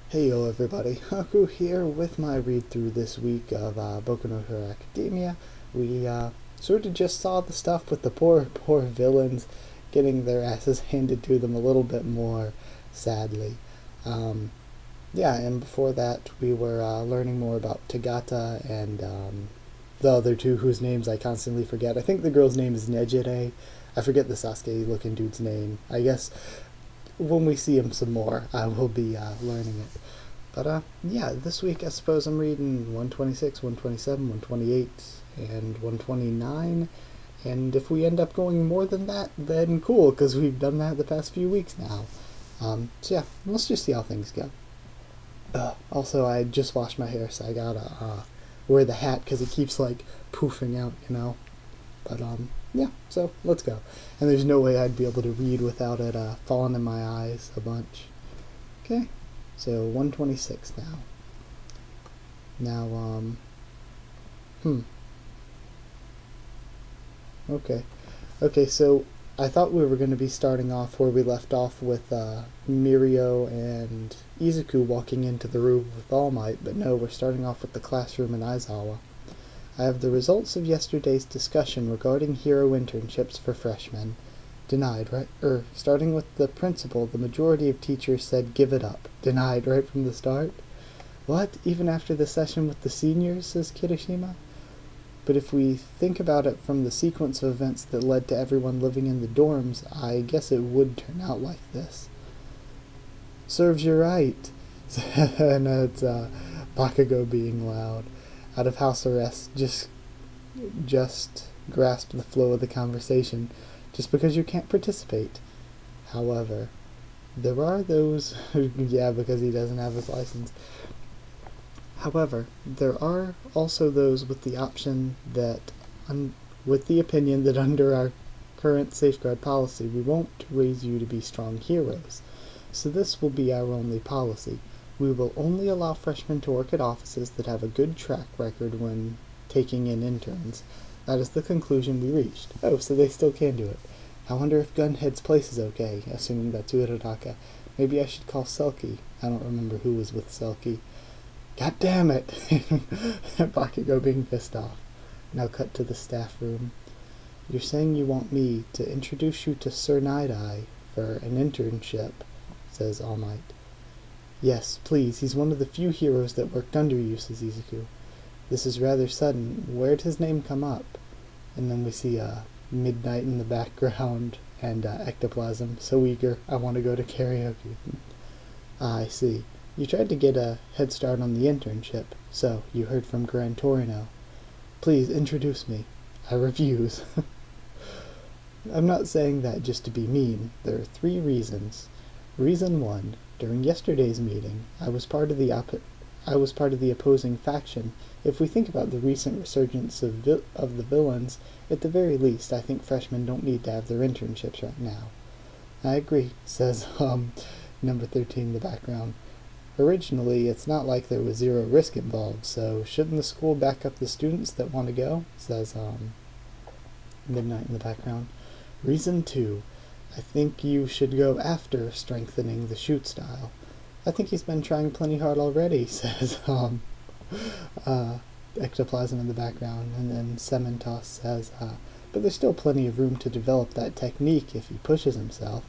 Hey yo everybody, Haku here with my read through this week of Boku no Hero Academia. We sort of just saw the stuff with the poor villains getting their asses handed to them a little bit more, sadly. Um, yeah, and before that we were learning more about Tagata and the other two whose names I constantly forget. I think the girl's name is Nejire. I forget the Sasuke looking dude's name. I guess when we see him some more, I will be learning it. But yeah, this week I suppose I'm reading 126, 127, 128, and 129. And if we end up going more than that, then cool, because we've done that the past few weeks now. So yeah, let's just see how things go. Also, I just washed my hair, so I gotta wear the hat because it keeps like poofing out. But yeah, so let's go. And there's no way I'd be able to read without it falling in my eyes a bunch. Okay, so 126 now. Now, okay. Okay, so I thought we were going to be starting off where we left off with Mirio and Izuku walking into the room with All Might, but no, we're starting off with the classroom in Aizawa. I have the results of yesterday's discussion regarding hero internships for freshmen. Denied, right? Starting with the principal, the majority of teachers said give it up. Denied right from the start? What? Even after the session with the seniors, says Kirishima? But if we think about it from the sequence of events that led to everyone living in the dorms, I guess it would turn out like this. Serves you right. And it's Bakugo being loud. Out of house arrest, just grasp the flow of the conversation, just because you can't participate. However, there are those who, yeah, because he doesn't have his license. However, there are also those with the option that, with the opinion that under our current safeguard policy, we won't raise you to be strong heroes. So this will be our only policy. We will only allow freshmen to work at offices that have a good track record when taking in interns. That is the conclusion we reached. Oh, so they still can do it. I wonder if Gunhead's place is okay, assuming that's Uerataka. Maybe I should call Selkie. I don't remember who was with Selkie. God damn it! Bakugo being pissed off. Now cut to the staff room. You're saying you want me to introduce you to Sir Night-Eye for an internship, says All Might. Yes, please, he's one of the few heroes that worked under you, says Izuku. This is rather sudden. Where'd his name come up? And then we see Midnight in the background and Ectoplasm. So eager, I want to go to karaoke. I see. You tried to get a head start on the internship, so you heard from Gran Torino. Please introduce me. I refuse. I'm not saying that just to be mean. There are 3 reasons. Reason 1. During yesterday's meeting, I was part of the opposing faction. If we think about the recent resurgence of the villains, at the very least, I think freshmen don't need to have their internships right now. I agree, says number 13 in the background. Originally, it's not like there was zero risk involved, so shouldn't the school back up the students that want to go? Says Midnight in the background. Reason 2. I think you should go after strengthening the shoot style. I think he's been trying plenty hard already, says Ectoplasm in the background, and then Sementos says, but there's still plenty of room to develop that technique if he pushes himself.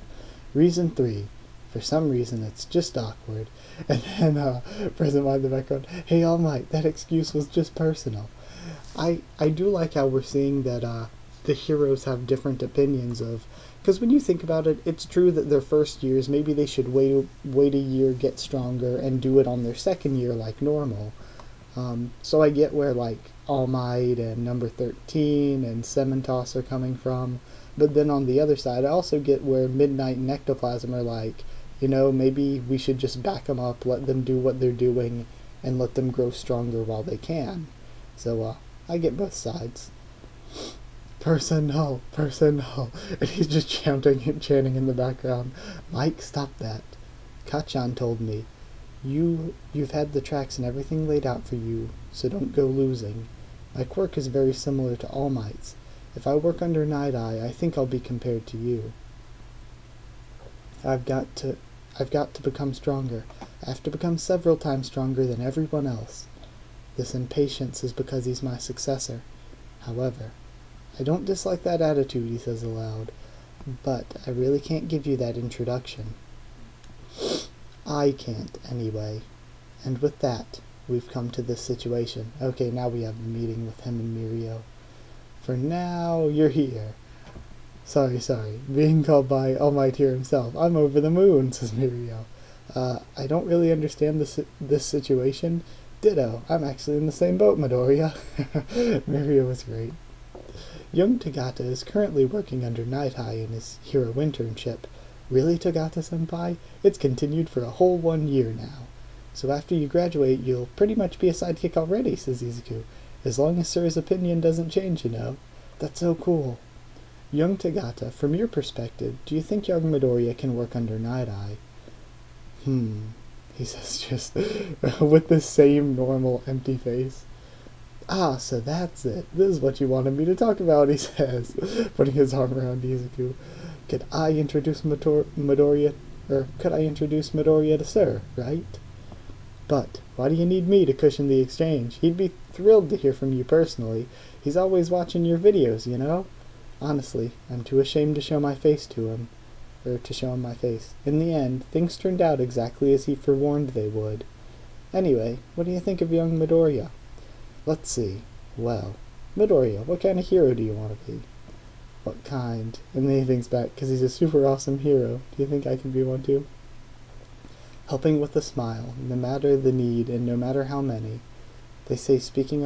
Reason 3. For some reason it's just awkward. And then Present Mind in the background, hey All Might, that excuse was just personal. I do like how we're seeing that the heroes have different opinions of, because when you think about it, it's true that their first years, maybe they should wait a year, get stronger, and do it on their second year like normal. So I get where like All Might and number 13 and Sementos are coming from, but then on the other side, I also get where Midnight and Ectoplasm are like, maybe we should just back them up, let them do what they're doing, and let them grow stronger while they can. So I get both sides. Personnel, personnel. And he's just chanting in the background. Mike, stop that. Kachan told me, you've had the tracks and everything laid out for you, so don't go losing. My quirk is very similar to All Might's. If I work under Night-Eye, I think I'll be compared to you. I've got to become stronger. I have to become several times stronger than everyone else. This impatience is because he's my successor. However, I don't dislike that attitude, he says aloud, but I really can't give you that introduction. I can't, anyway. And with that, we've come to this situation. Okay, now we have a meeting with him and Mirio. For now, you're here. Sorry. Being called by Almighty himself. I'm over the moon, says Mirio. I don't really understand this situation. Ditto. I'm actually in the same boat, Midoriya. Mirio was great. Young Tagata is currently working under Night High in his hero internship. Really, Tagata-senpai? It's continued for a whole 1 year now. So after you graduate, you'll pretty much be a sidekick already, says Izuku. As long as Sir's opinion doesn't change, you know. That's so cool. Young Tagata, from your perspective, do you think young Midoriya can work under Night Eye? He says just with the same normal empty face. Ah, so that's it. This is what you wanted me to talk about, he says, putting his arm around Izuku. Could I introduce Midoriya to Sir, right? But why do you need me to cushion the exchange? He'd be thrilled to hear from you personally. He's always watching your videos, you know? Honestly, I'm too ashamed to show my face to him. To show him my face. In the end, things turned out exactly as he forewarned they would. Anyway, what do you think of young Midoriya? Let's see. Well, Midoriya, what kind of hero do you want to be? What kind? And then he thinks back, because he's a super awesome hero. Do you think I can be one too? Helping with a smile, no matter the need and no matter how many. They say speaking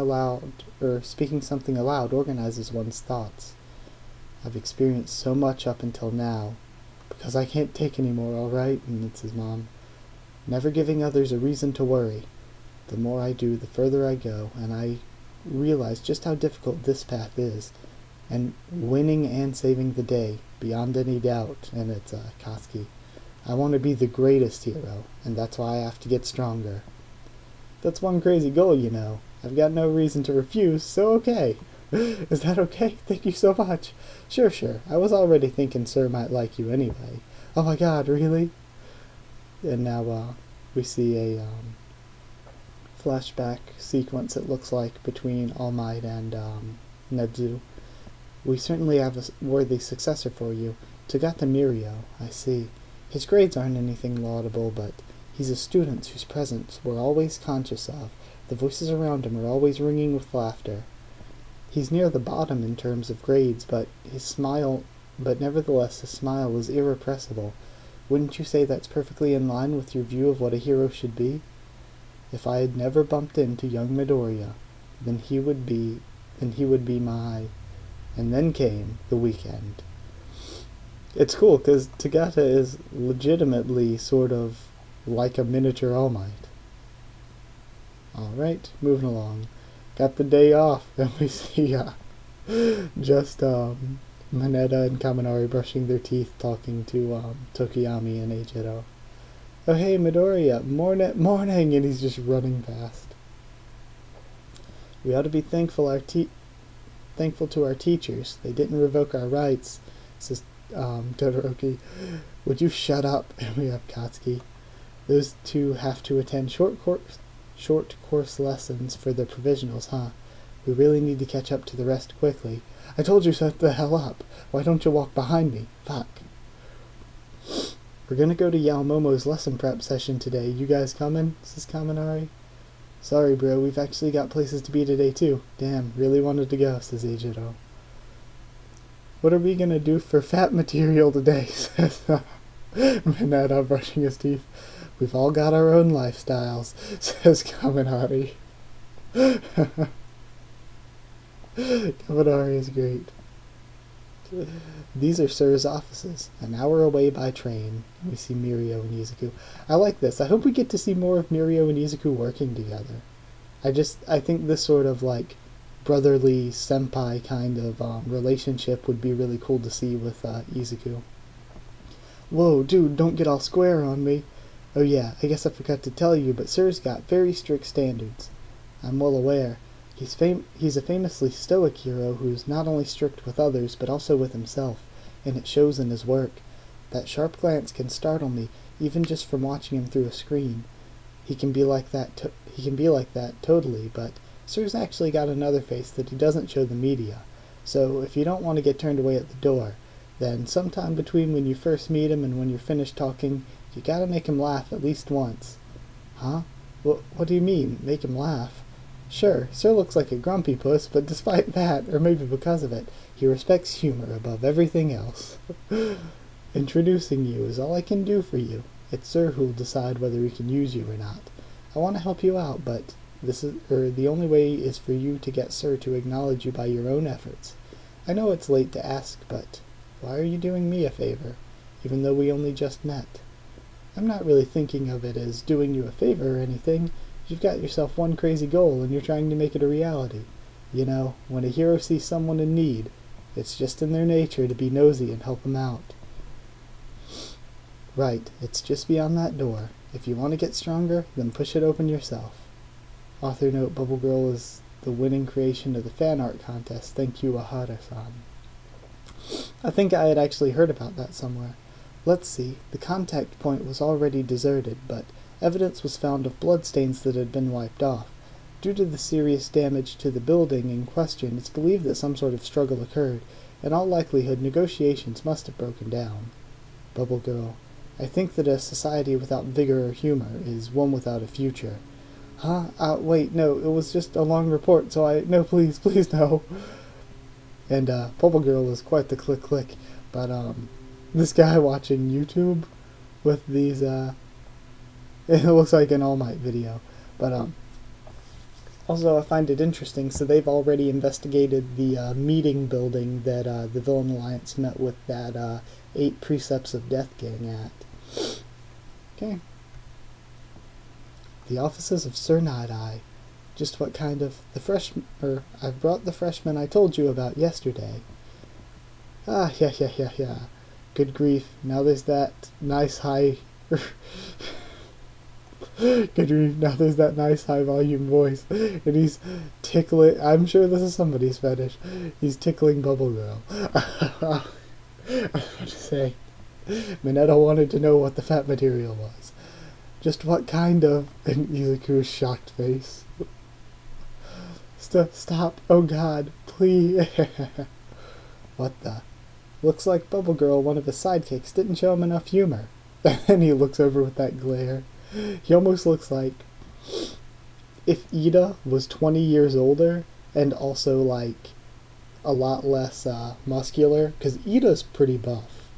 something aloud organizes one's thoughts. I've experienced so much up until now, because I can't take any more, alright? And it's his mom. Never giving others a reason to worry. The more I do, the further I go, and I realize just how difficult this path is. And winning and saving the day, beyond any doubt, and it's Katsuki. I want to be the greatest hero, and that's why I have to get stronger. That's one crazy goal, you know. I've got no reason to refuse, so okay. Is that okay? Thank you so much. Sure. I was already thinking Sir might like you anyway. Oh my god, really? And now we see a flashback sequence, it looks like, between All Might and Nedzu. We certainly have a worthy successor for you. Tagata Mirio, I see. His grades aren't anything laudable, but he's a student whose presence we're always conscious of. The voices around him are always ringing with laughter. He's near the bottom in terms of grades, but nevertheless his smile is irrepressible. Wouldn't you say that's perfectly in line with your view of what a hero should be? If I had never bumped into young Midoriya, then he would be my... And then came the weekend. It's cool, because Tagata is legitimately sort of like a miniature All Might. Alright, moving along. Got the day off, and we see just Mineta and Kaminari brushing their teeth, talking to Tokiyami and Eiichiro. Oh hey Midoriya, morning, and he's just running past. We ought to be thankful to our teachers. They didn't revoke our rights, says Todoroki. Would you shut up? And we have Katsuki. Those two have to attend short course lessons for their provisionals, huh? We really need to catch up to the rest quickly. I told you shut the hell up. Why don't you walk behind me? Fuck. We're gonna go to Yaomomo's lesson prep session today. You guys coming? Says Kaminari. Sorry, bro. We've actually got places to be today, too. Damn, really wanted to go, says Eiichiro. What are we gonna do for fat material today? Says Mineta, brushing his teeth. We've all got our own lifestyles, says Kaminari. Kaminari is great. These are Sir's offices, an hour away by train. We see Mirio and Izuku. I like this. I hope we get to see more of Mirio and Izuku working together. I think this sort of like brotherly senpai kind of relationship would be really cool to see with Izuku. Whoa, dude, don't get all square on me. Oh yeah, I guess I forgot to tell you, but Sir's got very strict standards. I'm well aware. He's a famously stoic hero who's not only strict with others, but also with himself, and it shows in his work. That sharp glance can startle me, even just from watching him through a screen. He can be like that. Totally, but Sir's actually got another face that he doesn't show the media. So if you don't want to get turned away at the door, then sometime between when you first meet him and when you're finished talking, you gotta make him laugh at least once. Huh? What do you mean, make him laugh? Sure, Sir looks like a grumpy puss, but despite that, or maybe because of it, he respects humor above everything else. Introducing you is all I can do for you. It's Sir who'll decide whether we can use you or not. I want to help you out, but the only way is for you to get Sir to acknowledge you by your own efforts. I know it's late to ask, but why are you doing me a favor, even though we only just met? I'm not really thinking of it as doing you a favor or anything. You've got yourself one crazy goal and you're trying to make it a reality. You know, when a hero sees someone in need, it's just in their nature to be nosy and help them out. Right, it's just beyond that door. If you want to get stronger, then push it open yourself. Author note: Bubble Girl is the winning creation of the fan art contest. Thank you, Ahara-san. I think I had actually heard about that somewhere. Let's see, the contact point was already deserted, but evidence was found of bloodstains that had been wiped off. Due to the serious damage to the building in question, it's believed that some sort of struggle occurred. In all likelihood, negotiations must have broken down. Bubble Girl: I think that a society without vigor or humor is one without a future. Huh? Wait, no, it was just a long report, no, please, no. And, Bubble Girl is quite the click, but, this guy watching YouTube with these, it looks like an All Might video, but, also I find it interesting, so they've already investigated the, meeting building that, the Villain Alliance met with that, 8 Precepts of Death gang at. Okay. The offices of Sir Night-Eye. Just what kind of... I've brought the freshman I told you about yesterday. Yeah. Good grief, now there's that nice high... Good grief, now there's that nice high volume voice. And he's tickling... I'm sure this is somebody's fetish. He's tickling Bubble Girl. I was about to say... Mineta wanted to know what the fat material was. Just what kind of... And Izuku's shocked face. Stop. Oh god. Please. What the... Looks like Bubble Girl, one of his sidekicks, didn't show him enough humor. And he looks over with that glare. He almost looks like... If Ida was 20 years older, and also, like, a lot less, muscular. Because Ida's pretty buff.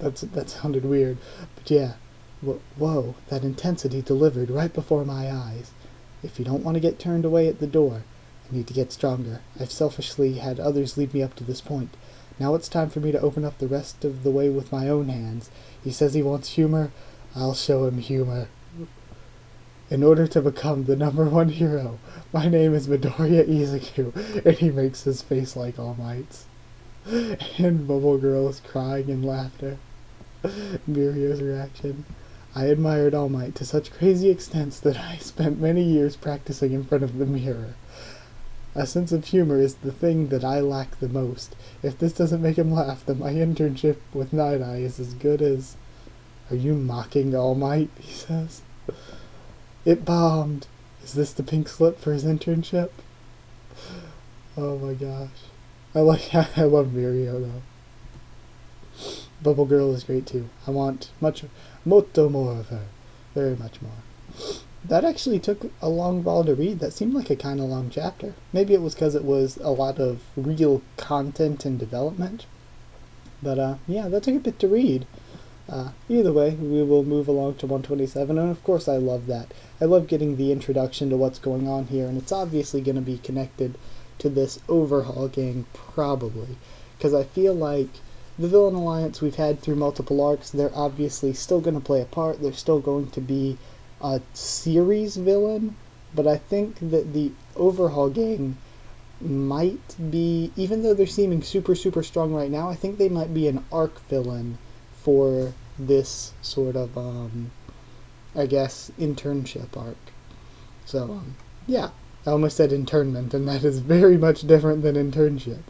That sounded weird. But yeah. Whoa, that intensity delivered right before my eyes. If you don't want to get turned away at the door, I need to get stronger. I've selfishly had others lead me up to this point. Now it's time for me to open up the rest of the way with my own hands. He says he wants humor. I'll show him humor. In order to become the #1 hero, my name is Midoriya Izuku, and he makes his face like All Might's. And Bubble Girl is crying in laughter. Mirio's reaction. I admired All Might to such crazy extents that I spent many years practicing in front of the mirror. A sense of humor is the thing that I lack the most. If this doesn't make him laugh, then my internship with Night-Eye is as good as... Are you mocking All Might? He says. It bombed. Is this the pink slip for his internship? Oh my gosh. I love Mirio though. Bubble Girl is great too. I want motto more of her. Very much more. That actually took a long while to read. That seemed like a kind of long chapter. Maybe it was because it was a lot of real content and development. But yeah, that took a bit to read. Either way, we will move along to 127, and of course I love that. I love getting the introduction to what's going on here, and it's obviously going to be connected to this overhaul gang, probably. Because I feel like the Villain Alliance we've had through multiple arcs, they're obviously still going to play a part, they're still going to be a series villain, but I think that the overhaul gang might be, even though they're seeming super strong right now, I think they might be an arc villain for this sort of, I guess, internship arc. So, yeah, I almost said internment, and that is very much different than internship.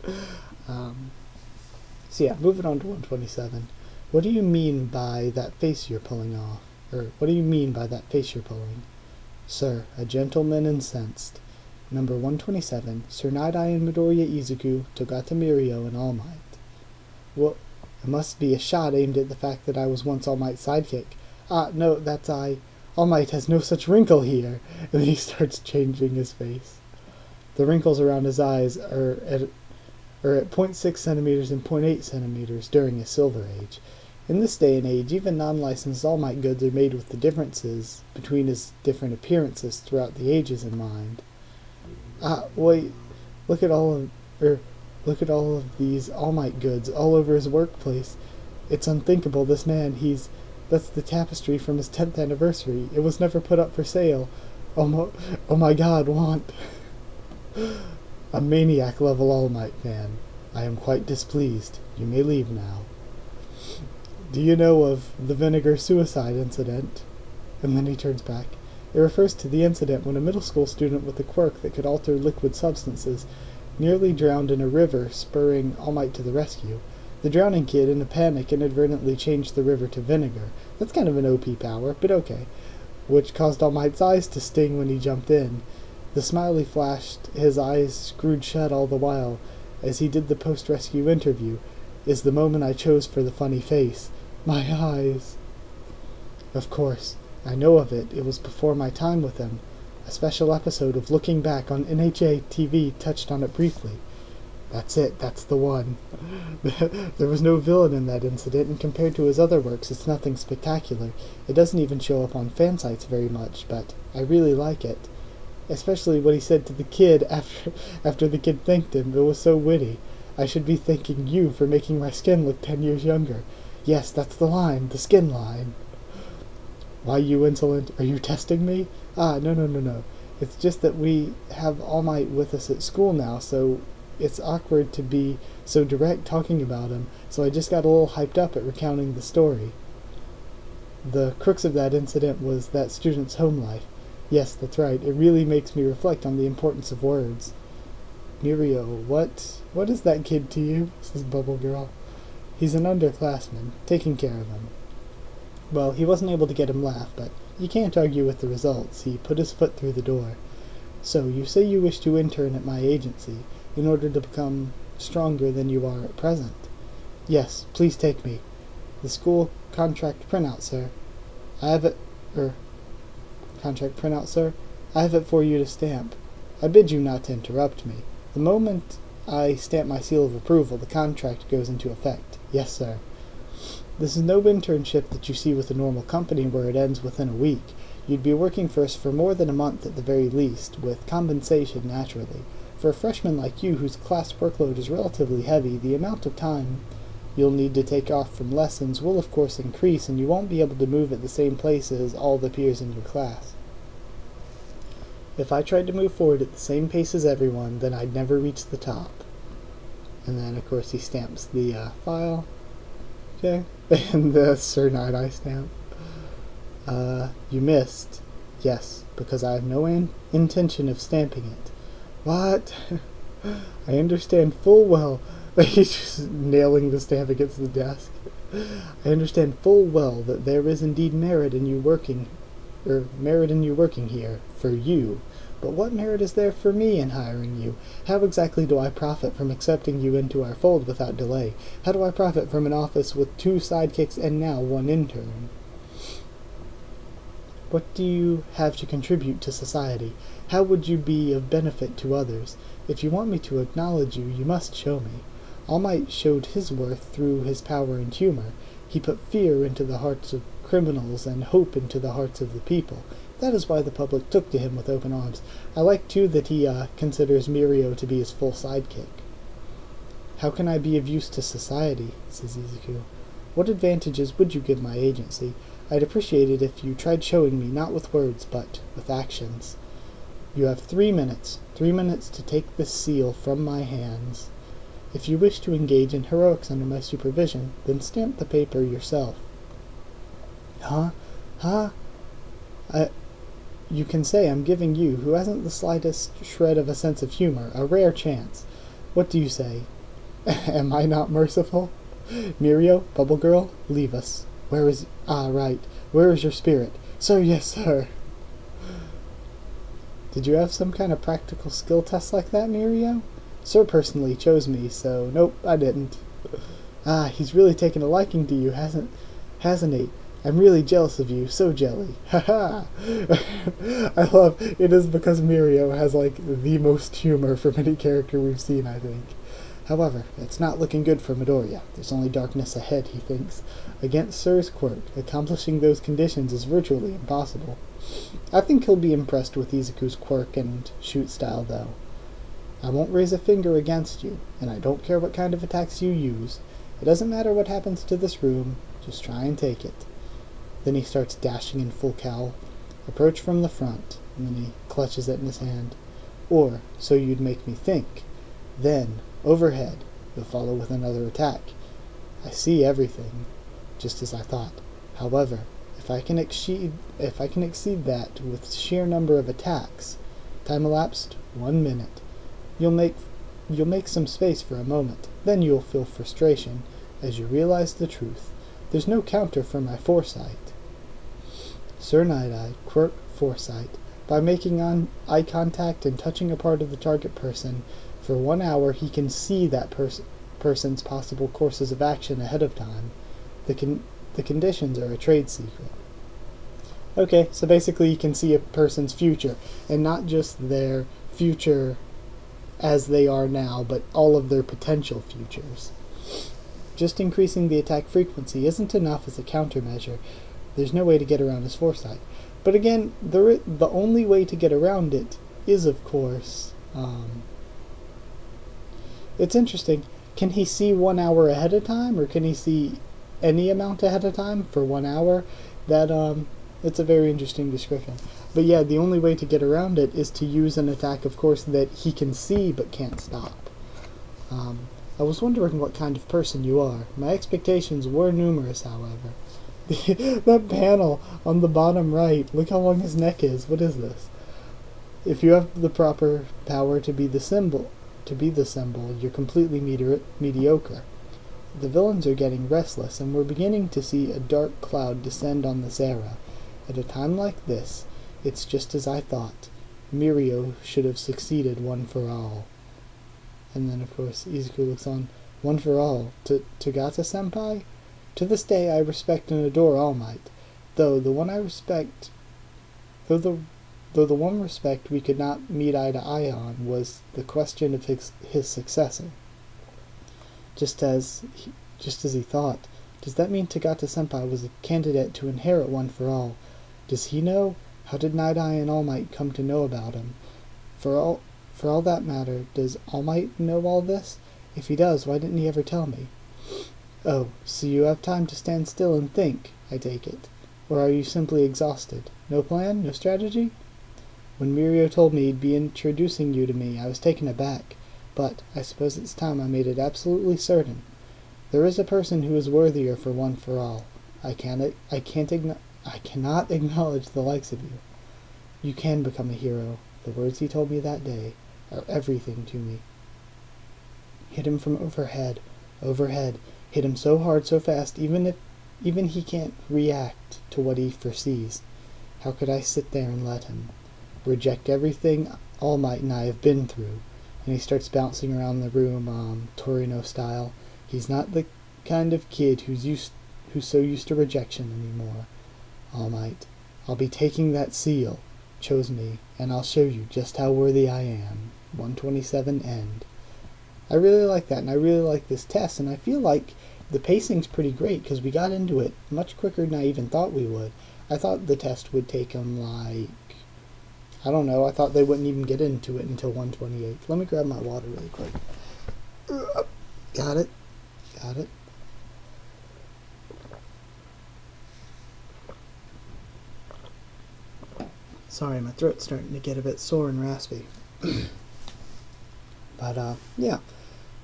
So yeah, moving on to 127. What do you mean by that face you're pulling off? what do you mean by that face you're pulling? Sir, a gentleman incensed. Number 127, Sir Night-Eye and Midoriya Izuku, Togata Mirio, and All Might. Well, it must be a shot aimed at the fact that I was once All Might's sidekick. Ah, no, that's I. All Might has no such wrinkle here. And then he starts changing his face. The wrinkles around his eyes are at 0.6 centimeters and 0.8 centimeters during his Silver Age. In this day and age, even non-licensed All Might goods are made with the differences between his different appearances throughout the ages in mind. Ah, wait, look at all of these All Might goods all over his workplace. It's unthinkable, this man, that's the tapestry from his 10th anniversary. It was never put up for sale. Oh my god, want. A maniac level All Might fan. I am quite displeased. You may leave now. Do you know of the vinegar suicide incident? And then he turns back. It refers to the incident when a middle school student with a quirk that could alter liquid substances nearly drowned in a river, spurring All Might to the rescue. The drowning kid, in a panic, inadvertently changed the river to vinegar. That's kind of an OP power, but okay. Which caused All Might's eyes to sting when he jumped in. The smiley flashed, his eyes screwed shut all the while, as he did the post-rescue interview, is the moment I chose for the funny face. My eyes. Of course, I know of it. It was before my time with him. A special episode of Looking Back on NHA TV touched on it briefly. That's it, that's the one. There was no villain in that incident, and compared to his other works, it's nothing spectacular. It doesn't even show up on fan sites very much, but I really like it. Especially what he said to the kid after the kid thanked him. It was so witty. I should be thanking you for making my skin look 10 years younger. Yes, that's the line, the skin line. Why, you insolent, are you testing me? Ah, no. It's just that we have All Might with us at school now, so it's awkward to be so direct talking about him, so I just got a little hyped up at recounting the story. The crux of that incident was that student's home life. Yes, that's right, it really makes me reflect on the importance of words. Mirio, what is that kid to you? Says Bubble Girl. He's an underclassman, taking care of him. Well, he wasn't able to get him laugh, but you can't argue with the results. He put his foot through the door. So, you say you wish to intern at my agency, in order to become stronger than you are at present. Yes, please take me. The school contract printout, sir. I have it, contract printout, sir. I have it for you to stamp. I bid you not to interrupt me. The moment I stamp my seal of approval, the contract goes into effect. Yes, sir. This is no internship that you see with a normal company where it ends within a week. You'd be working for us for more than a month at the very least, with compensation naturally. For a freshman like you, whose class workload is relatively heavy, the amount of time you'll need to take off from lessons will of course increase, and you won't be able to move at the same place as all the peers in your class. If I tried to move forward at the same pace as everyone, then I'd never reach the top. And then, of course, he stamps the file. Okay. And the Sir Night-Eye stamp. You missed. Yes, because I have no intention of stamping it. What? I understand full well. He's just nailing the stamp against the desk. I understand full well that there is indeed merit in you working here, for you. But what merit is there for me in hiring you? How exactly do I profit from accepting you into our fold without delay? How do I profit from an office with 2 sidekicks and now 1 intern? What do you have to contribute to society? How would you be of benefit to others? If you want me to acknowledge you, you must show me. All Might showed his worth through his power and humor. He put fear into the hearts of criminals and hope into the hearts of the people. That is why the public took to him with open arms. I like, too, that he considers Mirio to be his full sidekick. How can I be of use to society? Says Izuku. What advantages would you give my agency? I'd appreciate it if you tried showing me, not with words, but with actions. You have 3 minutes. 3 minutes to take this seal from my hands. If you wish to engage in heroics under my supervision, then stamp the paper yourself. Huh? You can say I'm giving you, who hasn't the slightest shred of a sense of humor, a rare chance. What do you say? Am I not merciful? Mirio, Bubble Girl, leave us. Where is... Ah, right. Where is your spirit? Sir, yes, sir. Did you have some kind of practical skill test like that, Mirio? Sir personally chose me, so nope, I didn't. Ah, he's really taken a liking to you, hasn't he? I'm really jealous of you, so jelly. Haha! I love it is because Mirio has like the most humor from any character we've seen, I think. However, it's not looking good for Midoriya. There's only darkness ahead, he thinks. Against Sir's quirk, accomplishing those conditions is virtually impossible. I think he'll be impressed with Izuku's quirk and shoot style, though. I won't raise a finger against you, and I don't care what kind of attacks you use. It doesn't matter what happens to this room, just try and take it. Then he starts dashing in full cowl. Approach from the front, and then he clutches it in his hand. Or, so you'd make me think. Then, overhead, you'll follow with another attack. I see everything, just as I thought. However, if I can exceed that with sheer number of attacks, time elapsed 1 minute. You'll make some space for a moment. Then you'll feel frustration as you realize the truth. There's no counter for my foresight. Sir Night-Eye, quirk foresight. By making eye contact and touching a part of the target person, for 1 hour he can see that person's possible courses of action ahead of time. The conditions are a trade secret. Okay, so basically you can see a person's future, and not just their future as they are now, but all of their potential futures. Just increasing the attack frequency isn't enough as a countermeasure. There's no way to get around his foresight. But again, the only way to get around it is, of course, it's interesting. Can he see 1 hour ahead of time, or can he see any amount ahead of time for 1 hour? It's a very interesting description. But yeah, the only way to get around it is to use an attack, of course, that he can see but can't stop. I was wondering what kind of person you are. My expectations were numerous, however. That panel on the bottom right, look how long his neck is. What is this? If you have the proper power to be the symbol, you're completely mediocre. The villains are getting restless, and we're beginning to see a dark cloud descend on this era. At a time like this, it's just as I thought. Mirio should have succeeded one for all. And then, of course, Izuku looks on. One for all. Togata-senpai? To this day, I respect and adore All Might, though the one respect we could not meet eye to eye on was the question of his successor. Just as he thought. Does that mean Togata-senpai was a candidate to inherit One for All? Does he know? How did Night-Eye and All Might come to know about him? For all that matter, does All Might know all this? If he does, why didn't he ever tell me? Oh, so you have time to stand still and think, I take it. Or are you simply exhausted? No plan? No strategy? When Mirio told me he'd be introducing you to me, I was taken aback. But I suppose it's time I made it absolutely certain. There is a person who is worthier for One for All. I cannot acknowledge the likes of you. You can become a hero. The words he told me that day are everything to me. Hit him from overhead. Hit him so hard, so fast, even he can't react to what he foresees. How could I sit there and let him? Reject everything All Might and I have been through. And he starts bouncing around the room, Torino style. He's not the kind of kid who's so used to rejection anymore. All Might, I'll be taking that seal. Chose me, and I'll show you just how worthy I am. 127 end. I really like that, and I really like this test, and I feel like the pacing's pretty great, because we got into it much quicker than I even thought we would. I thought the test would take them I thought they wouldn't even get into it until 128. Let me grab my water really quick. Got it. Sorry, my throat's starting to get a bit sore and raspy. But, yeah.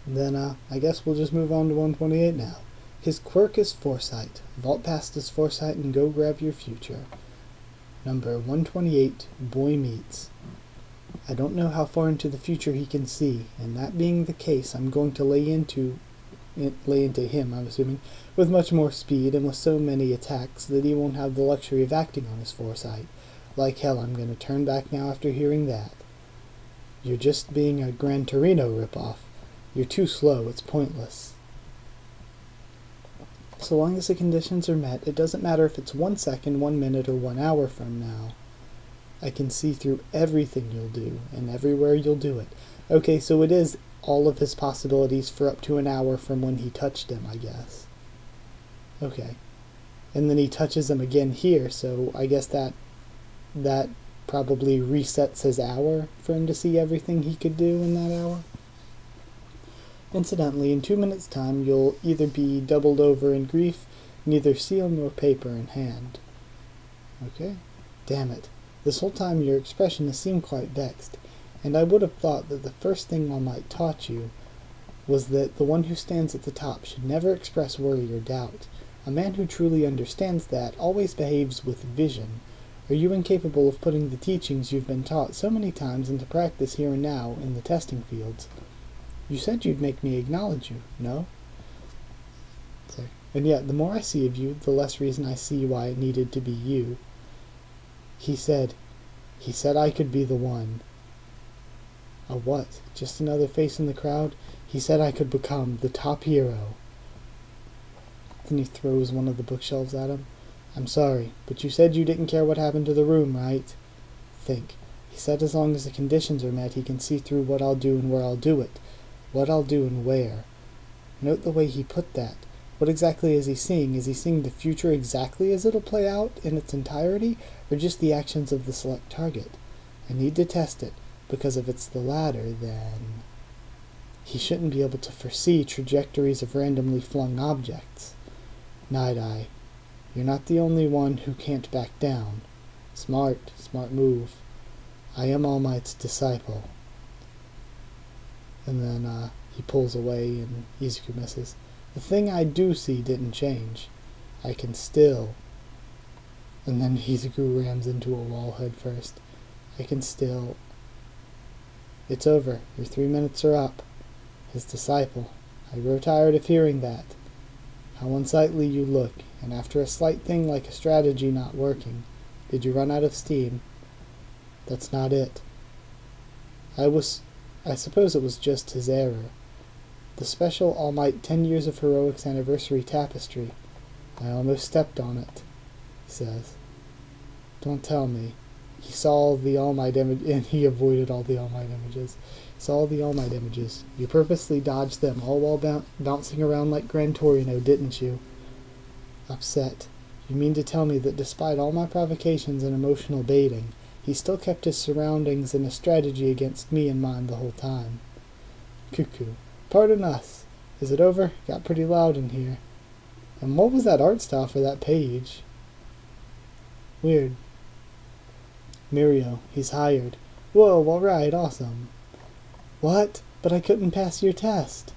Then, I guess we'll just move on to 128 now. His quirk is foresight. Vault past his foresight and go grab your future. Number 128, Boy Meets. I don't know how far into the future he can see, and that being the case, I'm going to lay into into him, I'm assuming, with much more speed and with so many attacks that he won't have the luxury of acting on his foresight. Like hell, I'm going to turn back now after hearing that. You're just being a Gran Torino ripoff. You're too slow, it's pointless. So long as the conditions are met, it doesn't matter if it's 1 second, 1 minute, or 1 hour from now. I can see through everything you'll do, and everywhere you'll do it. Okay, so it is all of his possibilities for up to an hour from when he touched him, I guess. Okay. And then he touches him again here, so I guess that probably resets his hour for him to see everything he could do in that hour. Incidentally, in 2 minutes' time, you'll either be doubled over in grief, neither seal nor paper in hand. Okay? Damn it. This whole time your expression has seemed quite vexed, and I would have thought that the first thing All Might taught you was that the one who stands at the top should never express worry or doubt. A man who truly understands that always behaves with vision. Are you incapable of putting the teachings you've been taught so many times into practice here and now in the testing fields? You said you'd make me acknowledge you, no? Sorry. And yet, the more I see of you, the less reason I see why it needed to be you. He said I could be the one. A what? Just another face in the crowd? He said I could become the top hero. Then he throws one of the bookshelves at him. I'm sorry, but you said you didn't care what happened to the room, right? Think. He said as long as the conditions are met, he can see through what I'll do and where I'll do it. What I'll do and where. Note the way he put that. What exactly is he seeing? Is he seeing the future exactly as it'll play out in its entirety, or just the actions of the select target? I need to test it, because if it's the latter, then he shouldn't be able to foresee trajectories of randomly flung objects. Night-Eye, you're not the only one who can't back down. Smart move. I am All Might's disciple. And then he pulls away and Izuku misses. The thing I do see didn't change. I can still... And then Izuku rams into a wall head first. I can still... It's over. Your 3 minutes are up. His disciple. I grow tired of hearing that. How unsightly you look, and after a slight thing like a strategy not working, did you run out of steam? That's not it. I suppose it was just his error. The special All Might 10 Years of Heroics Anniversary Tapestry. I almost stepped on it, he says. Don't tell me. He saw all the All Might image, and he avoided all the All Might images. He saw all the All Might images. You purposely dodged them, all while bouncing around like Gran Torino, didn't you? Upset. You mean to tell me that despite all my provocations and emotional baiting, he still kept his surroundings and a strategy against me in mind the whole time? Cuckoo. Pardon us. Is it over? Got pretty loud in here. And what was that art style for that page? Weird. Mirio, he's hired. Whoa, alright, awesome. What? But I couldn't pass your test.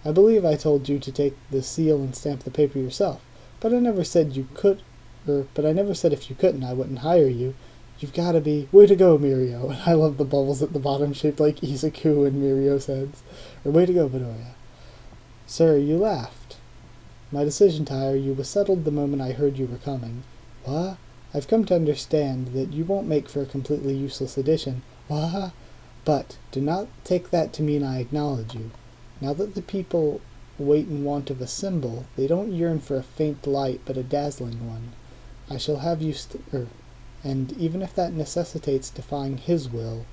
I believe I told you to take the seal and stamp the paper yourself, but I never said you could, but I never said if you couldn't I wouldn't hire you. You've gotta be... Way to go, Mirio. And I love the bubbles at the bottom shaped like Izuku and Mirio's heads. Or way to go, Midoriya. Sir, you laughed. My decision to hire you was settled the moment I heard you were coming. What? I've come to understand that you won't make for a completely useless addition. What? But do not take that to mean I acknowledge you. Now that the people wait in want of a symbol, they don't yearn for a faint light but a dazzling one. I shall have you and even if that necessitates defying his will,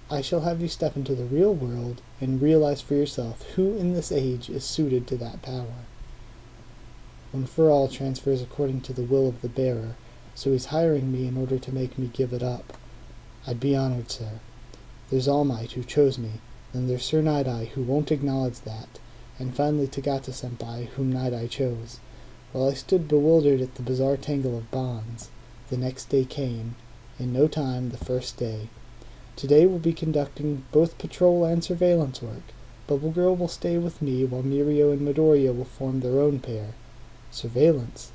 I shall have you step into the real world and realize for yourself who in this age is suited to that power. One for all transfers according to the will of the bearer, so he's hiring me in order to make me give it up. I'd be honored, sir. There's All Might, who chose me, then there's Sir Night-Eye, who won't acknowledge that, and finally Tagata-senpai, whom Night-Eye chose. While I stood bewildered at the bizarre tangle of bonds, the next day came. In no time, the first day. Today we'll be conducting both patrol and surveillance work. Bubble Girl will stay with me, while Mirio and Midoriya will form their own pair. Surveillance?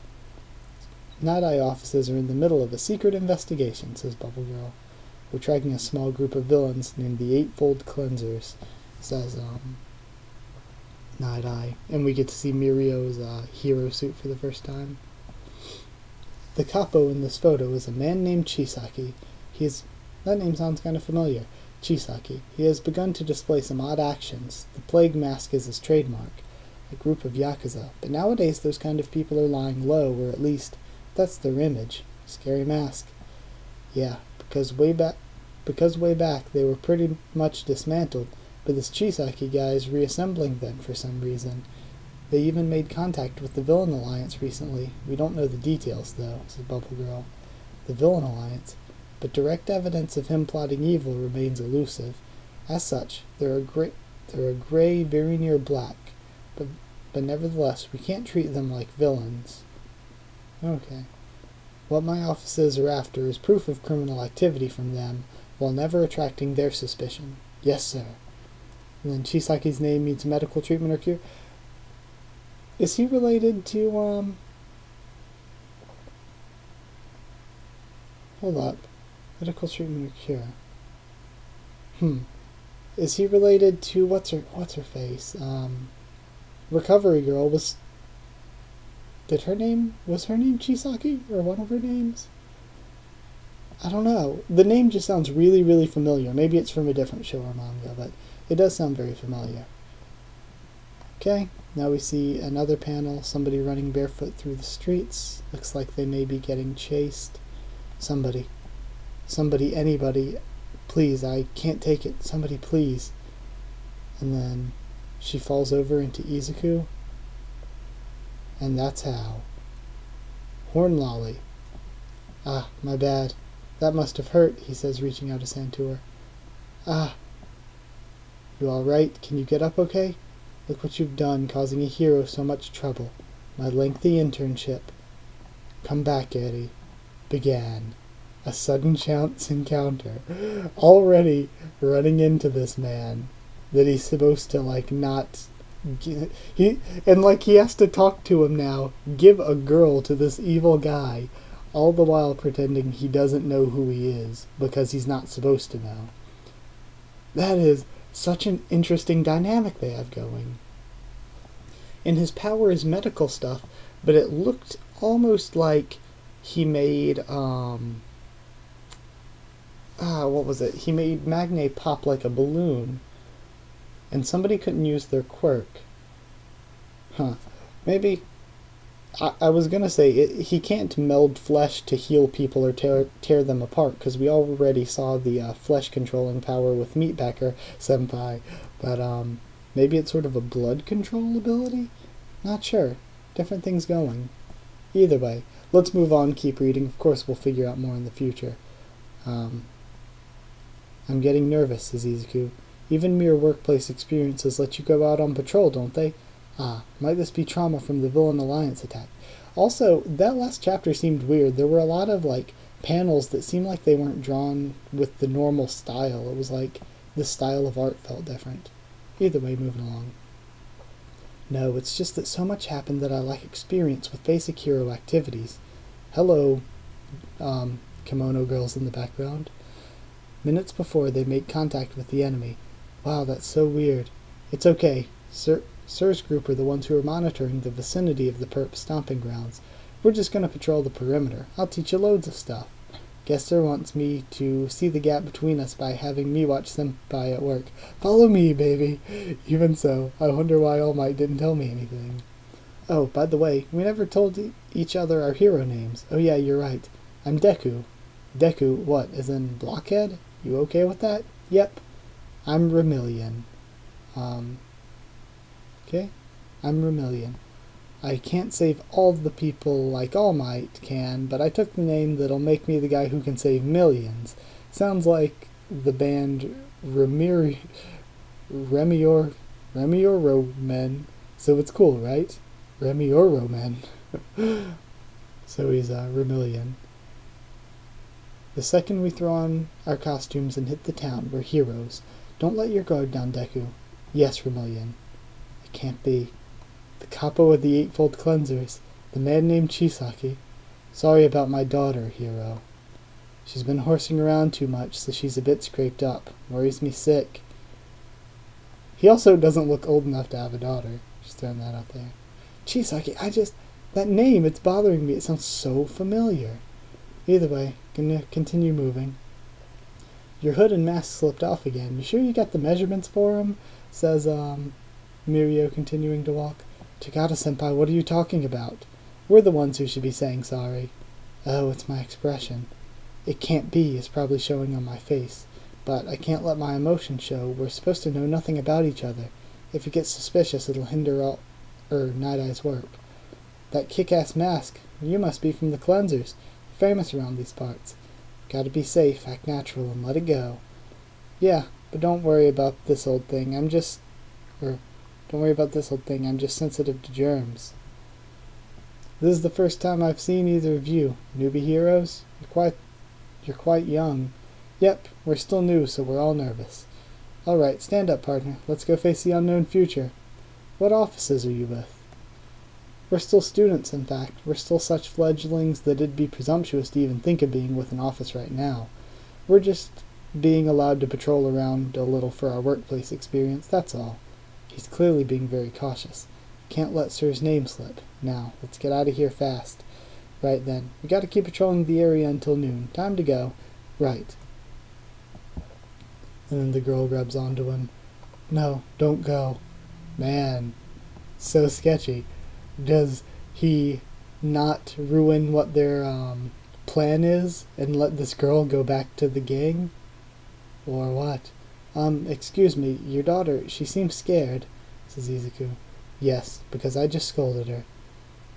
Night-Eye offices are in the middle of a secret investigation, says Bubble Girl. We're tracking a small group of villains named the Eightfold Cleansers, says Night-Eye. And we get to see Mirio's hero suit for the first time. The capo in this photo is a man named Chisaki. That name sounds kind of familiar. Chisaki. He has begun to display some odd actions. The plague mask is his trademark. A group of Yakuza. But nowadays those kind of people are lying low, or at least that's their image. Scary mask. Yeah, because way back they were pretty much dismantled, but this Chisaki guy is reassembling them for some reason. They even made contact with the Villain Alliance recently. We don't know the details, though, said Bubble Girl. The Villain Alliance. But direct evidence of him plotting evil remains elusive. As such, they're a gray very near black. But nevertheless, we can't treat them like villains. Okay. What my offices are after is proof of criminal activity from them, while never attracting their suspicion. Yes, sir. And then Chisaki's name means medical treatment or cure. Is he related to, Hold up. Medical treatment or cure. Is he related to, what's her face? Recovery Girl was her name Chisaki? Or one of her names? I don't know. The name just sounds really, really familiar. Maybe it's from a different show or manga, but it does sound very familiar. Okay, now we see another panel. Somebody running barefoot through the streets. Looks like they may be getting chased. Somebody, anybody, please, I can't take it. Somebody, please. And then she falls over into Izuku. And that's how. Horn Lolly. Ah, my bad. That must have hurt, he says, reaching out his hand to her. Ah. You alright? Can you get up okay? Look what you've done, causing a hero so much trouble. My lengthy internship. Come back, Eddie. Began. A sudden chance encounter. Already running into this man that he's supposed to, not... He has to talk to him now. Give a girl to this evil guy. All the while pretending he doesn't know who he is, because he's not supposed to know. That is such an interesting dynamic they have going. And his power is medical stuff, but it looked almost like he made, what was it? He made Magne pop like a balloon. And somebody couldn't use their quirk. Maybe... I was gonna say, he can't meld flesh to heal people or tear them apart, because we already saw the flesh-controlling power with Meatbacker Senpai. But, maybe it's sort of a blood control ability? Not sure. Different things going. Either way, let's move on, keep reading. Of course, we'll figure out more in the future. I'm getting nervous, says Izuku. Even mere workplace experiences let you go out on patrol, don't they? Ah, might this be trauma from the Villain Alliance attack? Also, that last chapter seemed weird. There were a lot of, panels that seemed like they weren't drawn with the normal style. It was like the style of art felt different. Either way, moving along. No, it's just that so much happened that I lack experience with basic hero activities. Hello, kimono girls in the background. Minutes before, they made contact with the enemy. Wow, that's so weird. It's okay. Sir's group are the ones who are monitoring the vicinity of the perp's stomping grounds. We're just gonna patrol the perimeter. I'll teach you loads of stuff. Guess Sir wants me to see the gap between us by having me watch Senpai at work. Follow me, baby. Even so, I wonder why All Might didn't tell me anything. Oh, by the way, we never told each other our hero names. Oh yeah, you're right. I'm Deku. Deku, what, as in blockhead? You okay with that? Yep. I'm Remillion. Okay? I'm Remillion. I can't save all the people like All Might can, but I took the name that'll make me the guy who can save millions. Sounds like the band Remior Men. So it's cool, right? Remioro Men. So he's Remillion. The second we throw on our costumes and hit the town, we're heroes. Don't let your guard down, Deku. Yes, Remillion. It can't be. The capo of the Eightfold Cleansers, the man named Chisaki. Sorry about my daughter, hero. She's been horsing around too much, so she's a bit scraped up. Worries me sick. He also doesn't look old enough to have a daughter. Just throwing that out there. Chisaki, that name, it's bothering me. It sounds so familiar. Either way, gonna continue moving. Your hood and mask slipped off again. You sure you got the measurements for him? Says, Mirio, continuing to walk. Takata-senpai, what are you talking about? We're the ones who should be saying sorry. Oh, it's my expression. It can't be is probably showing on my face. But I can't let my emotions show. We're supposed to know nothing about each other. If it gets suspicious, it'll hinder Night Eye's work. That kick-ass mask. You must be from the Cleansers. Famous around these parts. Gotta be safe, act natural, and let it go. Yeah, but don't worry about this old thing. Don't worry about this old thing. I'm just sensitive to germs. This is the first time I've seen either of you. Newbie heroes? You're quite young. Yep, we're still new, so we're all nervous. Alright, stand up, partner. Let's go face the unknown future. What offices are you with? We're still students, in fact. We're still such fledglings that it'd be presumptuous to even think of being with an office right now. We're just being allowed to patrol around a little for our workplace experience, that's all. He's clearly being very cautious. Can't let Sir's name slip. Now, let's get out of here fast. Right then. We gotta keep patrolling the area until noon. Time to go. Right. And then the girl grabs onto him. No, don't go. Man, so sketchy. Does he not ruin what their plan is and let this girl go back to the gang? Or what? Excuse me, your daughter, she seems scared, says Izuku. Yes, because I just scolded her.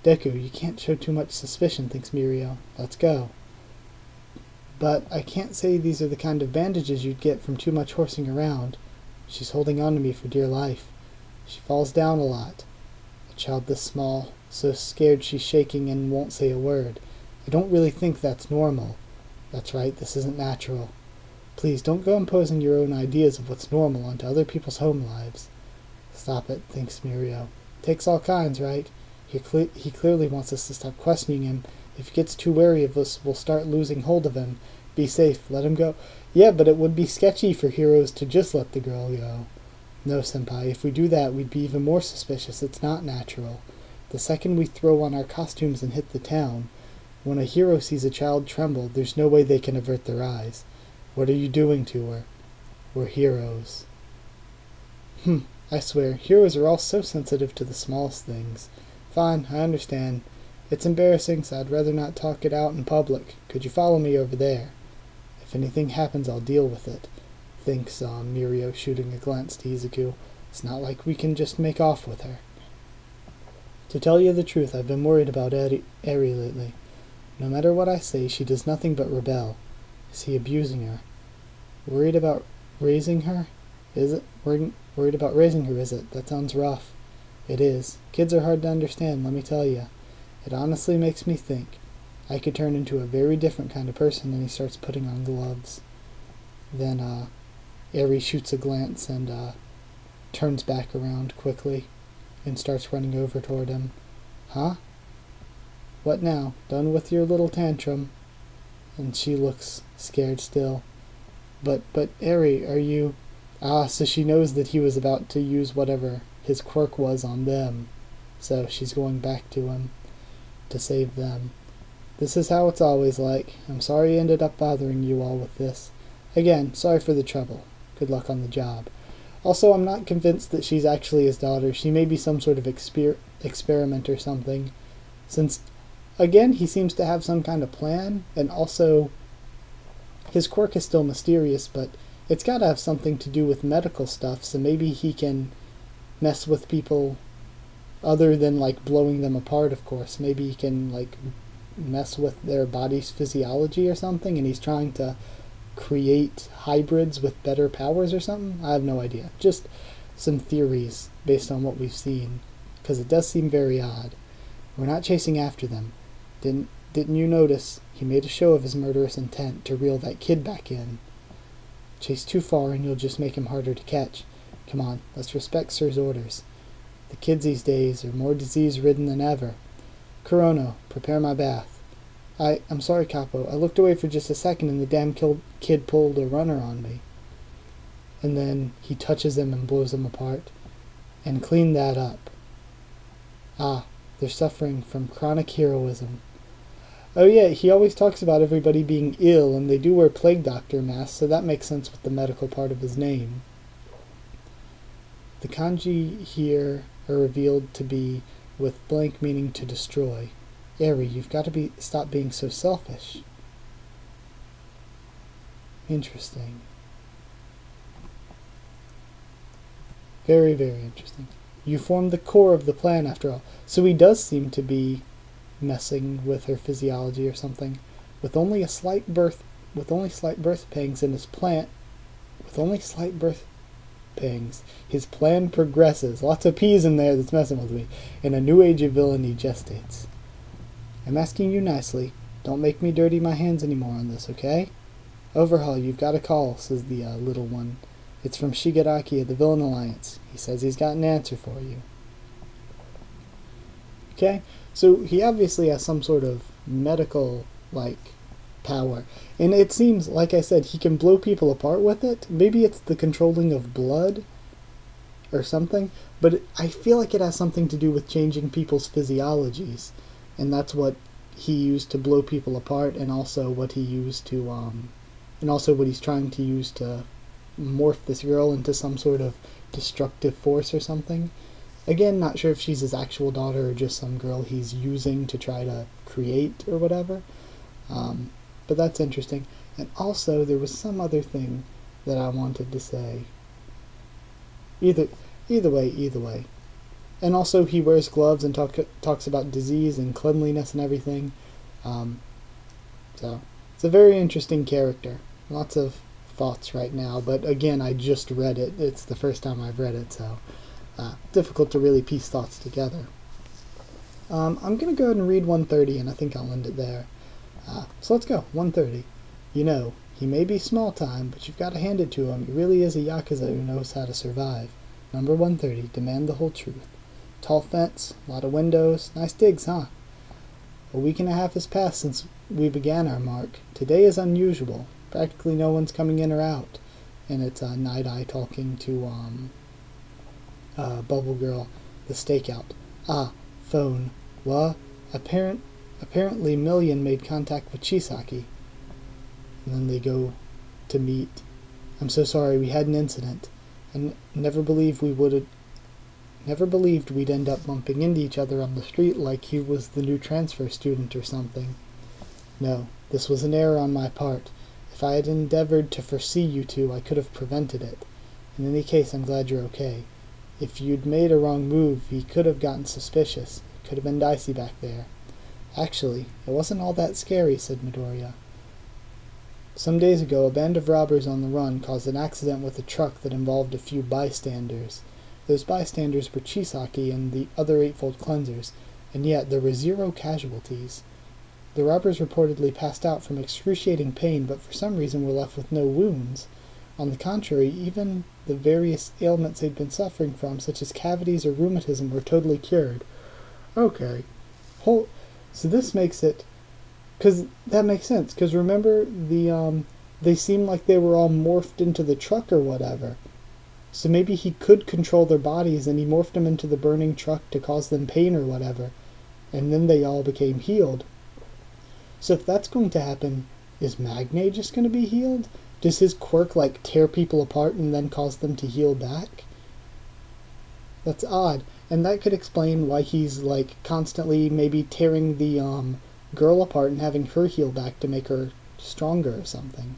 Deku, you can't show too much suspicion, thinks Mirio. Let's go. But I can't say these are the kind of bandages you'd get from too much horsing around. She's holding on to me for dear life. She falls down a lot. A child this small, so scared she's shaking and won't say a word. I don't really think that's normal. That's right, this isn't natural. Please, don't go imposing your own ideas of what's normal onto other people's home lives. Stop it, thinks Mirio. Takes all kinds, right? He clearly wants us to stop questioning him. If he gets too wary of us, we'll start losing hold of him. Be safe, let him go. Yeah, but it would be sketchy for heroes to just let the girl go. No, senpai, if we do that, we'd be even more suspicious. It's not natural. The second we throw on our costumes and hit the town, when a hero sees a child tremble, there's no way they can avert their eyes. What are you doing to her? We're heroes. I swear, heroes are all so sensitive to the smallest things. Fine, I understand. It's embarrassing, so I'd rather not talk it out in public. Could you follow me over there? If anything happens, I'll deal with it, thinks Mirio, shooting a glance to Izuku. It's not like we can just make off with her. To tell you the truth, I've been worried about Eri lately. No matter what I say, she does nothing but rebel. Is he abusing her? Worried about raising her? Is it? Worried about raising her, is it? That sounds rough. It is. Kids are hard to understand, let me tell you. It honestly makes me think. I could turn into a very different kind of person, and he starts putting on gloves. Then, Eri shoots a glance and, turns back around quickly and starts running over toward him. Huh? What now? Done with your little tantrum? And she looks scared still. But Eri, are you... so she knows that he was about to use whatever his quirk was on them. So she's going back to him to save them. This is how it's always like. I'm sorry I ended up bothering you all with this. Again, sorry for the trouble. Good luck on the job. Also, I'm not convinced that she's actually his daughter. She may be some sort of experiment or something. Since, again, he seems to have some kind of plan, and also his quirk is still mysterious, but it's got to have something to do with medical stuff, so maybe he can mess with people other than, like, blowing them apart, of course. Maybe he can, like, mess with their body's physiology or something, and he's trying to create hybrids with better powers or something? I have no idea. Just some theories based on what we've seen, because it does seem very odd. We're not chasing after them. Didn't you notice he made a show of his murderous intent to reel that kid back in? Chase too far and you'll just make him harder to catch. Come on, let's respect Sir's orders. The kids these days are more disease-ridden than ever. Kurono, prepare my bath. I'm sorry, Capo. I looked away for just a second and the damn kid pulled a runner on me. And then he touches him and blows him apart. And clean that up. Ah, they're suffering from chronic heroism. Oh yeah, he always talks about everybody being ill, and they do wear plague doctor masks, so that makes sense with the medical part of his name. The kanji here are revealed to be with blank meaning to destroy. Eri, you've got to stop being so selfish. Interesting. Very, very interesting. You formed the core of the plan after all. So he does seem to be messing with her physiology or something. With only slight birth pangs in his plant, his plan progresses. Lots of P's in there that's messing with me. And a new age of villainy gestates. I'm asking you nicely. Don't make me dirty my hands anymore on this, okay? Overhaul, you've got a call, says the little one. It's from Shigaraki of the Villain Alliance. He says he's got an answer for you. Okay? So he obviously has some sort of medical, power. And it seems, like I said, he can blow people apart with it. Maybe it's the controlling of blood or something. But I feel like it has something to do with changing people's physiologies. And that's what he used to blow people apart, and also what he used to, and also what he's trying to use to morph this girl into some sort of destructive force or something. Again, not sure if she's his actual daughter or just some girl he's using to try to create or whatever. But that's interesting. And also, there was some other thing that I wanted to say. Either way. And also, he wears gloves and talks about disease and cleanliness and everything. So, it's a very interesting character. Lots of thoughts right now, but again, I just read it. It's the first time I've read it, so difficult to really piece thoughts together. I'm going to go ahead and read 130, and I think I'll end it there. So let's go, 130. You know, he may be small time, but you've got to hand it to him. He really is a Yakuza who knows how to survive. Number 130, demand the whole truth. Tall fence, a lot of windows, nice digs, huh? A week and a half has passed since we began our mark. Today is unusual. Practically no one's coming in or out. And it's Night Eye talking to Bubble Girl, the stakeout. Ah, phone. What? Apparently Million made contact with Chisaki. And then they go to meet. I'm so sorry, we had an incident. I never believed we'd end up bumping into each other on the street like he was the new transfer student or something. No, this was an error on my part. If I had endeavored to foresee you two, I could have prevented it. In any case, I'm glad you're okay. If you'd made a wrong move, he could have gotten suspicious. It could have been dicey back there. Actually, it wasn't all that scary, said Midoriya. Some days ago, a band of robbers on the run caused an accident with a truck that involved a few bystanders. Those bystanders were Chisaki and the other Eightfold Cleansers, and yet there were 0 casualties. The robbers reportedly passed out from excruciating pain, but for some reason were left with no wounds. On the contrary, even the various ailments they'd been suffering from, such as cavities or rheumatism, were totally cured. Okay. So this makes it... Because that makes sense, because remember, they seemed like they were all morphed into the truck or whatever. So maybe he could control their bodies, and he morphed them into the burning truck to cause them pain or whatever. And then they all became healed. So if that's going to happen, is Magne just going to be healed? Does his quirk, tear people apart and then cause them to heal back? That's odd. And that could explain why he's, constantly maybe tearing the, girl apart and having her heal back to make her stronger or something.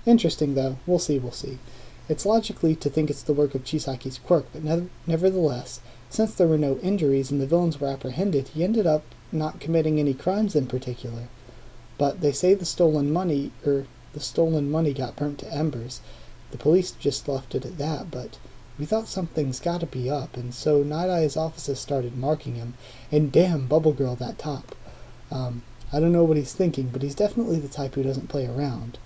Interesting, though. We'll see. It's logically to think it's the work of Chisaki's quirk, but nevertheless, since there were no injuries and the villains were apprehended, he ended up not committing any crimes in particular. But they say the stolen money got burnt to embers. The police just left it at that, but we thought something's gotta be up, and so Night Eye's offices started marking him, and damn Bubble Girl that top. I don't know what he's thinking, but he's definitely the type who doesn't play around.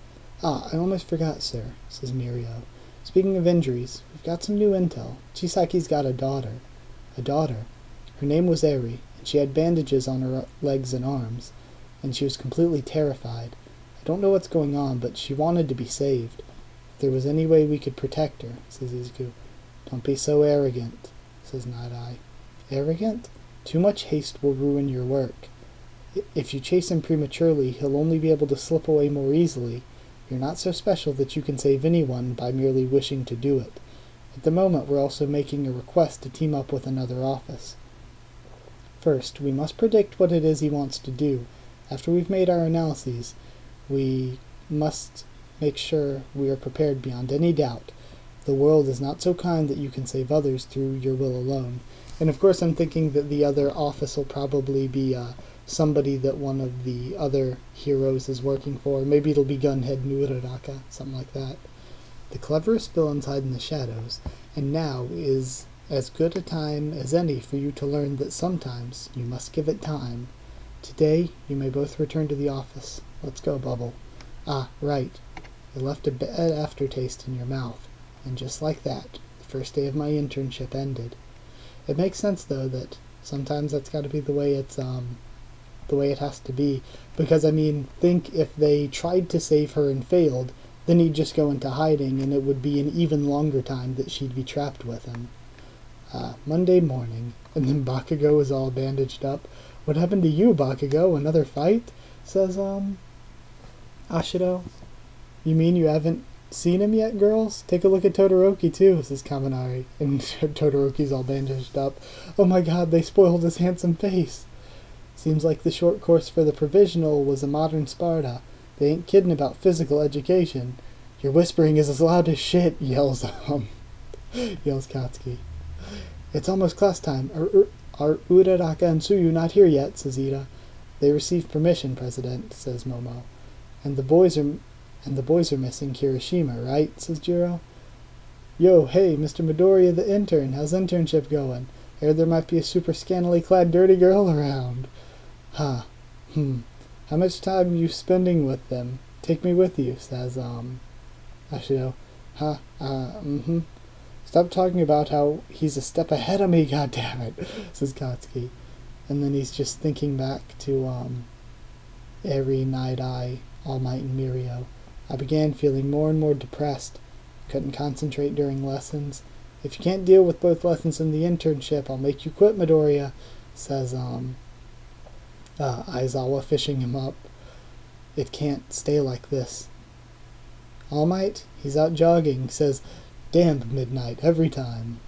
Ah, I almost forgot, sir, says Mirio. Speaking of injuries, we've got some new intel. Chisaki's got a daughter. A daughter. Her name was Eri, and she had bandages on her legs and arms, and she was completely terrified. I don't know what's going on, but she wanted to be saved. If there was any way we could protect her, says Izuku. Don't be so arrogant, says Night Eye. Arrogant? Too much haste will ruin your work. If you chase him prematurely, he'll only be able to slip away more easily. You're not so special that you can save anyone by merely wishing to do it. At the moment, we're also making a request to team up with another office. First, we must predict what it is he wants to do. After we've made our analyses, we must make sure we are prepared beyond any doubt. The world is not so kind that you can save others through your will alone. And of course I'm thinking that the other office will probably be somebody that one of the other heroes is working for. Maybe it'll be Gunhead Nuriraka, something like that. The cleverest villains hide in the shadows, and now is as good a time as any for you to learn that sometimes you must give it time. Today, you may both return to the office. Let's go, Bubble. Ah, right. You left a bad aftertaste in your mouth, and just like that, the first day of my internship ended. It makes sense, though, that sometimes that's got to be the way it has to be, because, I mean, think if they tried to save her and failed, then he'd just go into hiding, and it would be an even longer time that she'd be trapped with him. Monday morning, and then Bakugo is all bandaged up. What happened to you, Bakugo? Another fight? Says, Ashido. You mean you haven't seen him yet, girls? Take a look at Todoroki, too, says Kaminari. And Todoroki's all bandaged up. Oh my god, they spoiled his handsome face. Seems like the short course for the provisional was a modern Sparta. They ain't kidding about physical education. Your whispering is as loud as shit, yells Katsuki. It's almost class time. Are Uraraka and Tsuyu not here yet, says Ida. They received permission, President, says Momo. And the boys are missing Kirishima, right, says Jiro. Yo, hey, Mr. Midoriya the intern, how's internship going? Heard there might be a super scantily clad dirty girl around. Huh. How much time are you spending with them? Take me with you, says, Ashido. Stop talking about how he's a step ahead of me, goddammit, says Katsuki. And then he's just thinking back to, Eri, Night-Eye, All Might, and Mirio. I began feeling more and more depressed. Couldn't concentrate during lessons. If you can't deal with both lessons and the internship, I'll make you quit, Midoriya, says, Aizawa, fishing him up. It can't stay like this. All Might, he's out jogging, says, damn midnight, every time.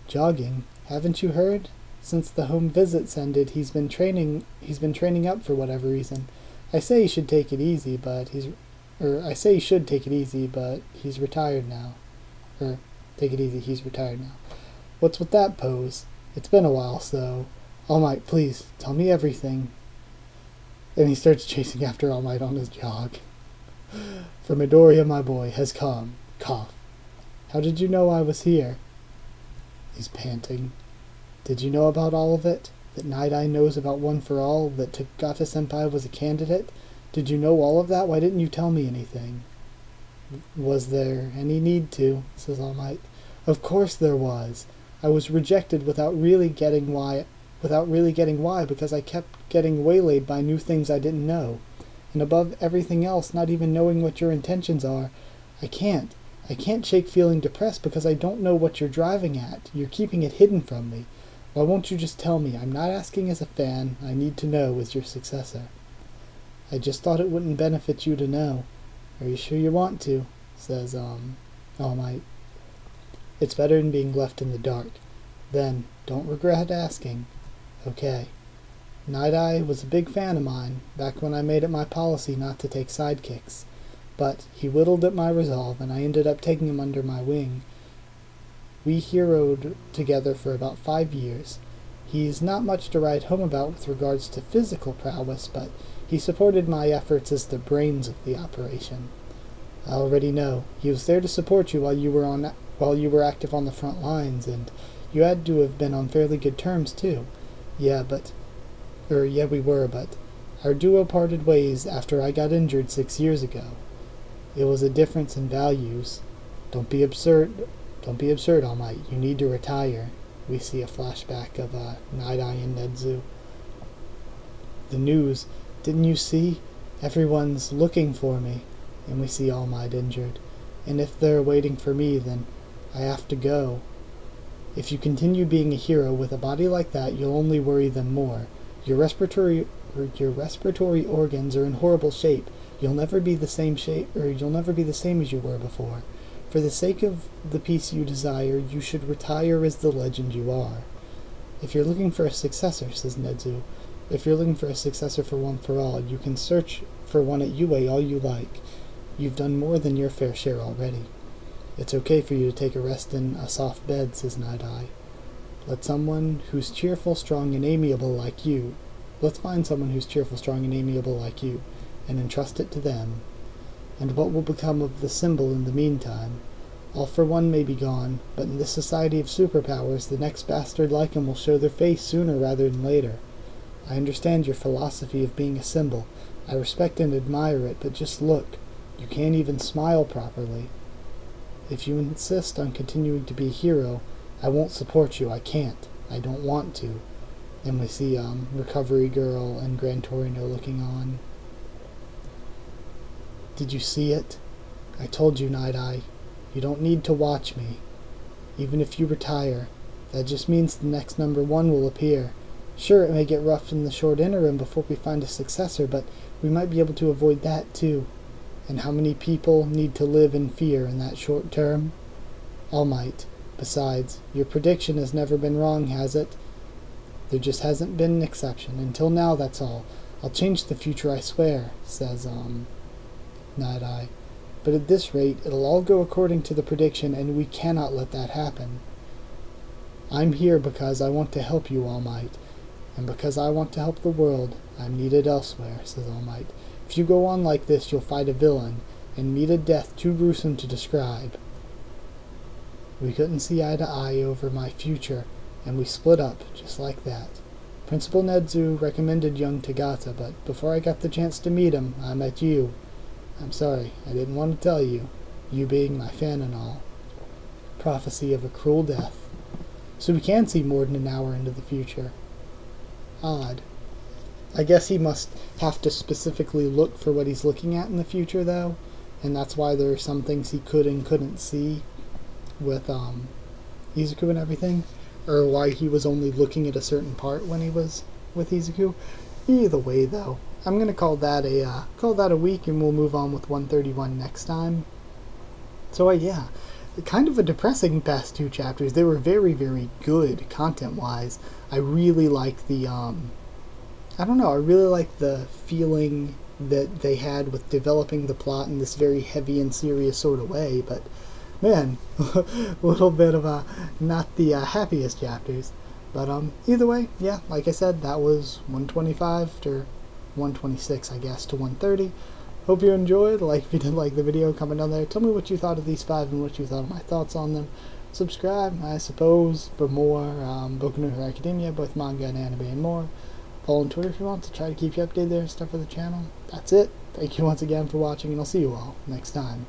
Jogging? Haven't you heard? Since the home visits ended, he's been training up for whatever reason. I say he should take it easy, but he's retired now. Take it easy, he's retired now. What's with that pose? It's been a while, so... All Might, please, tell me everything. Then he starts chasing after All Might on his jog. For Midoriya, my boy, has come. Cough. How did you know I was here? He's panting. Did you know about all of it? That Night-Eye knows about One for All? That Togata-senpai was a candidate? Did you know all of that? Why didn't you tell me anything? Was there any need to? Says All Might. Of course there was. I was rejected without really getting why, because I kept getting waylaid by new things I didn't know. And above everything else, not even knowing what your intentions are. I can't shake feeling depressed because I don't know what you're driving at. You're keeping it hidden from me. Why won't you just tell me? I'm not asking as a fan. I need to know as your successor. I just thought it wouldn't benefit you to know. Are you sure you want to? Says, All Might. It's better than being left in the dark. Then, don't regret asking. Okay. Night-Eye was a big fan of mine, back when I made it my policy not to take sidekicks. But he whittled at my resolve, and I ended up taking him under my wing. We heroed together for about 5 years. He's not much to write home about with regards to physical prowess, but he supported my efforts as the brains of the operation. I already know. He was there to support you while you were active on the front lines, and you had to have been on fairly good terms, too. Yeah, we were, but our duo parted ways after I got injured 6 years ago. It was a difference in values. Don't be absurd, All Might. You need to retire. We see a flashback of Night-Eye and Nedzu. The news. Didn't you see? Everyone's looking for me. And we see All Might injured. And if they're waiting for me, then I have to go. If you continue being a hero with a body like that, you'll only worry them more. Your respiratory organs are in horrible shape. You'll never be the same as you were before. For the sake of the peace you desire, you should retire as the legend you are. If you're looking for a successor, says Nedzu, if you're looking for a successor for One for All, you can search for one at UA all you like. You've done more than your fair share already. It's okay for you to take a rest in a soft bed, says Night-Eye. Let's find someone who's cheerful, strong, and amiable like you, and entrust it to them. And what will become of the symbol in the meantime? All for One may be gone, but in this society of superpowers, the next bastard like him will show their face sooner rather than later. I understand your philosophy of being a symbol. I respect and admire it, but just look. You can't even smile properly. If you insist on continuing to be a hero, I won't support you. I can't. I don't want to. And we see Recovery Girl and Gran Torino looking on. Did you see it? I told you, Night-Eye. You don't need to watch me. Even if you retire, that just means the next number 1 will appear. Sure, it may get rough in the short interim before we find a successor, but we might be able to avoid that too. And how many people need to live in fear in that short term? All might. Besides, your prediction has never been wrong, has it? There just hasn't been an exception. Until now, that's all. I'll change the future, I swear, says, Night-Eye. But at this rate, it'll all go according to the prediction, and we cannot let that happen. I'm here because I want to help you, All Might. And because I want to help the world, I'm needed elsewhere, says All Might. If you go on like this, you'll fight a villain, and meet a death too gruesome to describe. We couldn't see eye to eye over my future, and we split up, just like that. Principal Nedzu recommended young Tagata, but before I got the chance to meet him, I met you. I'm sorry, I didn't want to tell you, you being my fan and all. Prophecy of a cruel death. So we can see more than an hour into the future. Odd. I guess he must have to specifically look for what he's looking at in the future, though, and that's why there are some things he could and couldn't see with Izuku and everything, or why he was only looking at a certain part when he was with Izuku. Either way, though, I'm gonna call that a week, and we'll move on with 131 next time. So yeah, kind of a depressing past 2 chapters. They were very, very good content-wise. I really like the I really like the feeling that they had with developing the plot in this very heavy and serious sort of way, but man, a little bit of not the happiest chapters. But either way, yeah, like I said, that was 125 to 126, I guess, to 130. Hope you enjoyed. If you did like the video, comment down there. Tell me what you thought of these 5 and what you thought of my thoughts on them. Subscribe, I suppose, for more Boku no Hero Academia, both manga and anime and more. Follow on Twitter if you want to try to keep you updated there and stuff for the channel. That's it. Thank you once again for watching, and I'll see you all next time.